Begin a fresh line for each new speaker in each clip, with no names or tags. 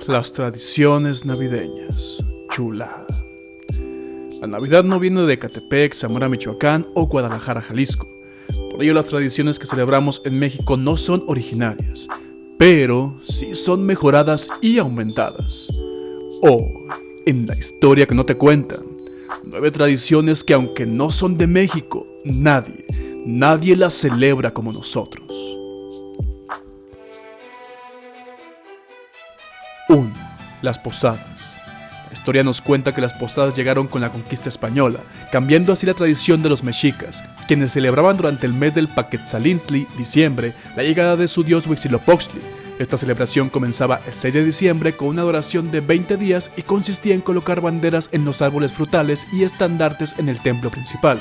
Las tradiciones navideñas. Chulada. La Navidad no viene de Ecatepec, Zamora, Michoacán o Guadalajara, Jalisco. Por ello las tradiciones que celebramos en México no son originarias, pero sí son mejoradas y aumentadas. Hoy, en la historia que no te cuentan, 9 tradiciones que aunque no son de México, nadie las celebra como nosotros. 1. Las posadas. La historia nos cuenta que las posadas llegaron con la conquista española, cambiando así la tradición de los mexicas, quienes celebraban durante el mes del Paquetzalintli, diciembre, la llegada de su dios Huitzilopochtli. Esta celebración comenzaba el 6 de diciembre con una duración de 20 días y consistía en colocar banderas en los árboles frutales y estandartes en el templo principal.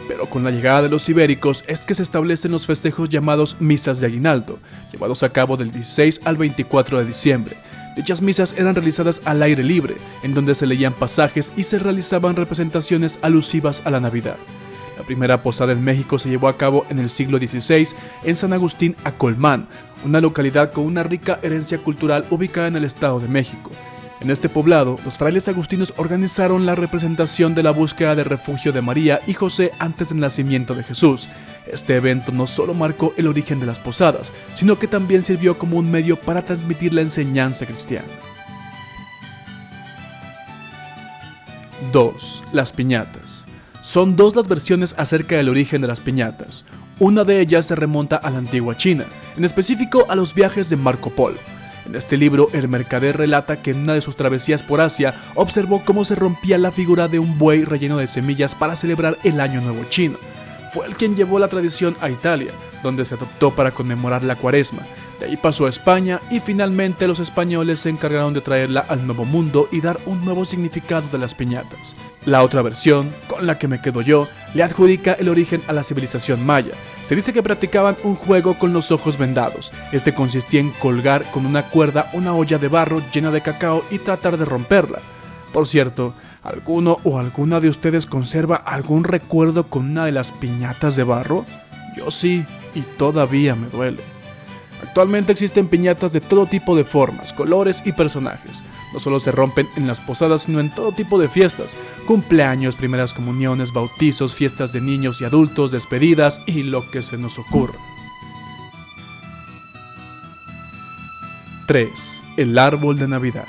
Pero con la llegada de los ibéricos es que se establecen los festejos llamados misas de aguinaldo, llevados a cabo del 16 al 24 de diciembre. Dichas misas eran realizadas al aire libre, en donde se leían pasajes y se realizaban representaciones alusivas a la Navidad. La primera posada en México se llevó a cabo en el siglo XVI en San Agustín Acolmán, una localidad con una rica herencia cultural ubicada en el Estado de México. En este poblado, los frailes agustinos organizaron la representación de la búsqueda de refugio de María y José antes del nacimiento de Jesús. Este evento no solo marcó el origen de las posadas, sino que también sirvió como un medio para transmitir la enseñanza cristiana. 2. Las piñatas. Son 2 las versiones acerca del origen de las piñatas. Una de ellas se remonta a la antigua China, en específico a los viajes de Marco Polo. En este libro, el mercader relata que en una de sus travesías por Asia observó cómo se rompía la figura de un buey relleno de semillas para celebrar el Año Nuevo Chino. Fue el quien llevó la tradición a Italia, donde se adoptó para conmemorar la Cuaresma. De ahí pasó a España y finalmente los españoles se encargaron de traerla al Nuevo Mundo y dar un nuevo significado de las piñatas. La otra versión, con la que me quedo yo, le adjudica el origen a la civilización maya. Se dice que practicaban un juego con los ojos vendados. Este consistía en colgar con una cuerda una olla de barro llena de cacao y tratar de romperla. Por cierto, ¿alguno o alguna de ustedes conserva algún recuerdo con una de las piñatas de barro? Yo sí, y todavía me duele. Actualmente existen piñatas de todo tipo de formas, colores y personajes. No solo se rompen en las posadas, sino en todo tipo de fiestas: cumpleaños, primeras comuniones, bautizos, fiestas de niños y adultos, despedidas y lo que se nos ocurra. 3. El árbol de Navidad.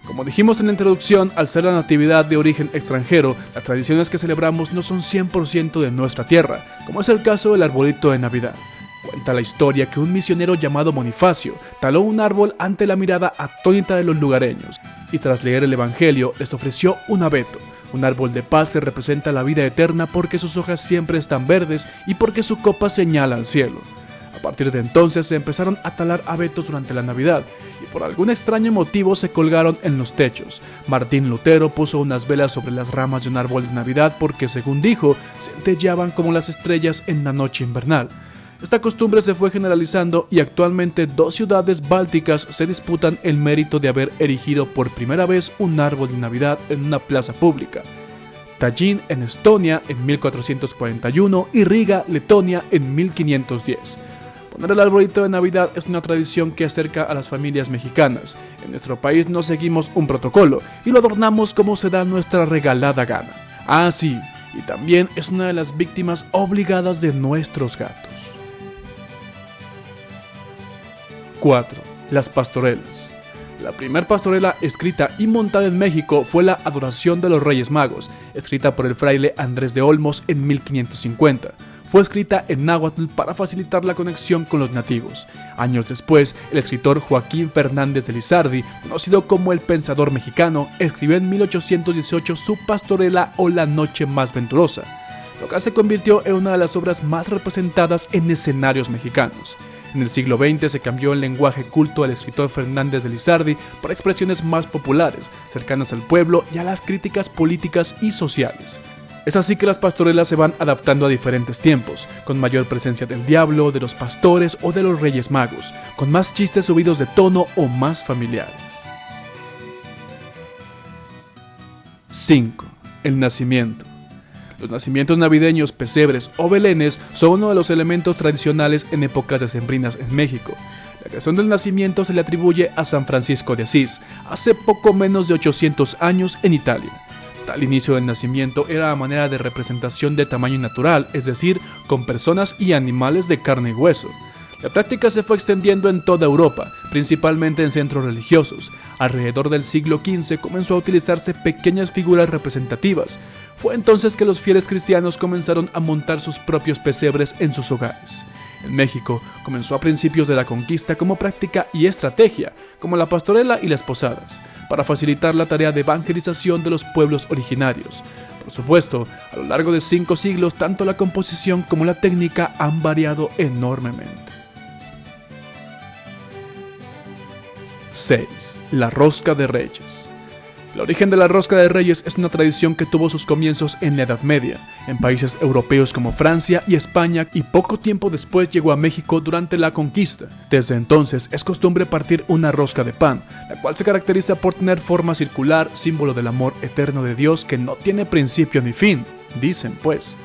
Como dijimos en la introducción, al ser la natividad de origen extranjero, las tradiciones que celebramos no son 100% de nuestra tierra, como es el caso del arbolito de Navidad. Cuenta la historia que un misionero llamado Bonifacio taló un árbol ante la mirada atónita de los lugareños y tras leer el evangelio les ofreció un abeto, un árbol de paz que representa la vida eterna porque sus hojas siempre están verdes y porque su copa señala al cielo. A partir de entonces se empezaron a talar abetos durante la Navidad y por algún extraño motivo se colgaron en los techos. Martín Lutero puso unas velas sobre las ramas de un árbol de Navidad porque, según dijo, centelleaban como las estrellas en la noche invernal. Esta costumbre se fue generalizando y actualmente 2 ciudades bálticas se disputan el mérito de haber erigido por primera vez un árbol de Navidad en una plaza pública. Tallinn en Estonia en 1441 y Riga, Letonia en 1510. Poner el arbolito de Navidad es una tradición que acerca a las familias mexicanas. En nuestro país no seguimos un protocolo y lo adornamos como se da nuestra regalada gana. Ah, sí, y también es una de las víctimas obligadas de nuestros gatos. 4. Las pastorelas. La primer pastorela escrita y montada en México fue la Adoración de los Reyes Magos, escrita por el fraile Andrés de Olmos en 1550. Fue escrita en náhuatl para facilitar la conexión con los nativos. Años después, el escritor Joaquín Fernández de Lizardi, conocido como el Pensador Mexicano, escribió en 1818 su pastorela o La Noche Más Venturosa, lo que se convirtió en una de las obras más representadas en escenarios mexicanos. En el siglo XX se cambió el lenguaje culto al escritor Fernández de Lizardi por expresiones más populares, cercanas al pueblo y a las críticas políticas y sociales. Es así que las pastorelas se van adaptando a diferentes tiempos, con mayor presencia del diablo, de los pastores o de los reyes magos, con más chistes subidos de tono o más familiares. 5. El nacimiento. Los nacimientos navideños, pesebres o belenes son uno de los elementos tradicionales en épocas decembrinas en México. La creación del nacimiento se le atribuye a San Francisco de Asís, hace poco menos de 800 años en Italia. Tal inicio del nacimiento era a manera de representación de tamaño natural, es decir, con personas y animales de carne y hueso. La práctica se fue extendiendo en toda Europa, principalmente en centros religiosos. Alrededor del siglo XV comenzó a utilizarse pequeñas figuras representativas. Fue entonces que los fieles cristianos comenzaron a montar sus propios pesebres en sus hogares. En México comenzó a principios de la conquista como práctica y estrategia, como la pastorela y las posadas, para facilitar la tarea de evangelización de los pueblos originarios. Por supuesto, a lo largo de 5 siglos, tanto la composición como la técnica han variado enormemente. 6. La Rosca de Reyes. El origen de la Rosca de Reyes es una tradición que tuvo sus comienzos en la Edad Media, en países europeos como Francia y España, y poco tiempo después llegó a México durante la conquista. Desde entonces es costumbre partir una rosca de pan, la cual se caracteriza por tener forma circular, símbolo del amor eterno de Dios que no tiene principio ni fin, dicen pues.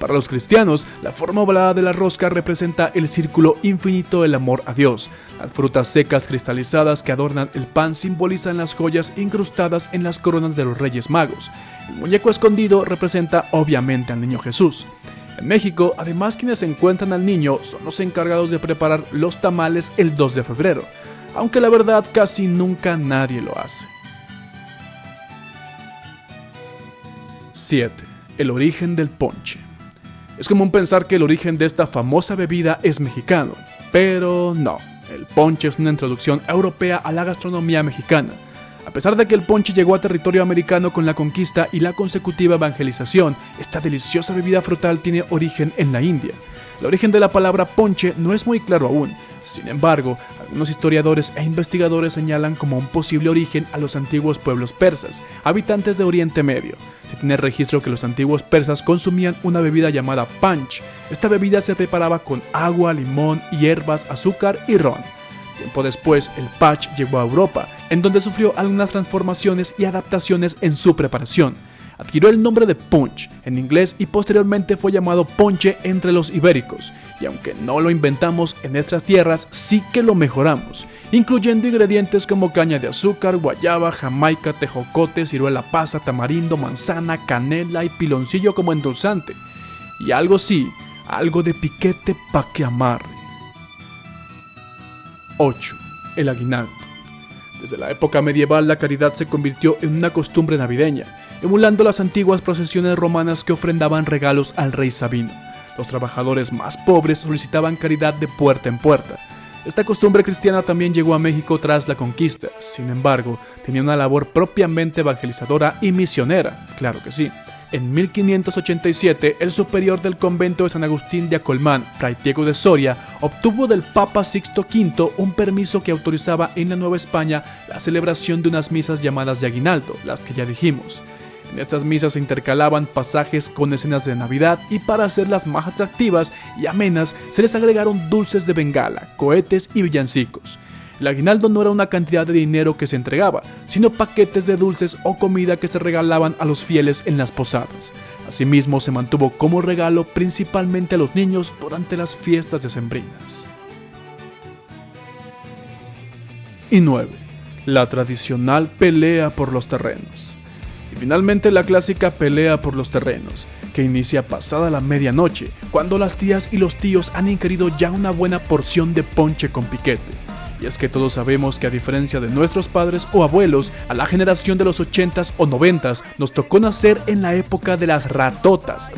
Para los cristianos, la forma ovalada de la rosca representa el círculo infinito del amor a Dios. Las frutas secas cristalizadas que adornan el pan simbolizan las joyas incrustadas en las coronas de los Reyes Magos. El muñeco escondido representa obviamente al niño Jesús. En México, además, quienes encuentran al niño son los encargados de preparar los tamales el 2 de febrero, aunque la verdad casi nunca nadie lo hace. 7. El origen del ponche. Es común pensar que el origen de esta famosa bebida es mexicano, pero no. El ponche es una introducción europea a la gastronomía mexicana. A pesar de que el ponche llegó a territorio americano con la conquista y la consecutiva evangelización, esta deliciosa bebida frutal tiene origen en la India. El origen de la palabra ponche no es muy claro aún. Sin embargo, algunos historiadores e investigadores señalan como un posible origen a los antiguos pueblos persas, habitantes de Oriente Medio. Se tiene registro que los antiguos persas consumían una bebida llamada punch. Esta bebida se preparaba con agua, limón, hierbas, azúcar y ron. Tiempo después, el punch llegó a Europa, en donde sufrió algunas transformaciones y adaptaciones en su preparación. Adquirió el nombre de punch en inglés y posteriormente fue llamado ponche entre los ibéricos. Y aunque no lo inventamos en nuestras tierras, sí que lo mejoramos, incluyendo ingredientes como caña de azúcar, guayaba, jamaica, tejocote, ciruela pasa, tamarindo, manzana, canela y piloncillo como endulzante. Y algo de piquete pa' que amarre. 8. El aguinaldo. Desde la época medieval, la caridad se convirtió en una costumbre navideña, emulando las antiguas procesiones romanas que ofrendaban regalos al rey Sabino. Los trabajadores más pobres solicitaban caridad de puerta en puerta. Esta costumbre cristiana también llegó a México tras la conquista. Sin embargo, tenía una labor propiamente evangelizadora y misionera, claro que sí. En 1587, el superior del convento de San Agustín de Acolmán, Fray Diego de Soria, obtuvo del Papa Sixto V un permiso que autorizaba en la Nueva España la celebración de unas misas llamadas de aguinaldo, las que ya dijimos. En estas misas se intercalaban pasajes con escenas de Navidad y para hacerlas más atractivas y amenas se les agregaron dulces de Bengala, cohetes y villancicos. El aguinaldo no era una cantidad de dinero que se entregaba, sino paquetes de dulces o comida que se regalaban a los fieles en las posadas. Asimismo, se mantuvo como regalo principalmente a los niños durante las fiestas decembrinas. Y 9. La tradicional pelea por los terrenos. Y finalmente la clásica pelea por los terrenos, que inicia pasada la medianoche, cuando las tías y los tíos han ingerido ya una buena porción de ponche con piquete. Y es que todos sabemos que a diferencia de nuestros padres o abuelos, a la generación de los 80s o 90s nos tocó nacer en la época de las ratotas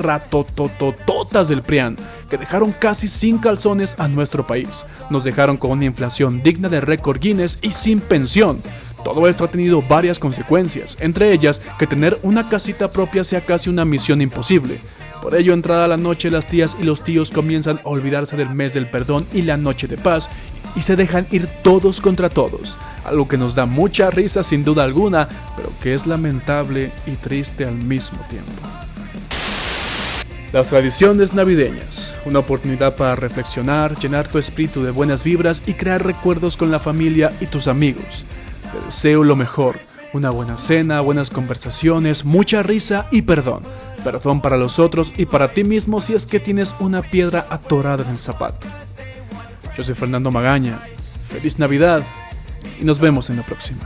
del PRIAN, que dejaron casi sin calzones a nuestro país. Nos dejaron con una inflación digna de récord Guinness y sin pensión. Todo esto ha tenido varias consecuencias, entre ellas que tener una casita propia sea casi una misión imposible. Por ello, entrada la noche, las tías y los tíos comienzan a olvidarse del mes del perdón y la noche de paz, y se dejan ir todos contra todos, algo que nos da mucha risa sin duda alguna, pero que es lamentable y triste al mismo tiempo. Las tradiciones navideñas, una oportunidad para reflexionar, llenar tu espíritu de buenas vibras y crear recuerdos con la familia y tus amigos. Te deseo lo mejor, una buena cena, buenas conversaciones, mucha risa y perdón. perdón para los otros y para ti mismo si es que tienes una piedra atorada en el zapato. Yo soy Fernando Magaña, feliz Navidad y nos vemos en la próxima.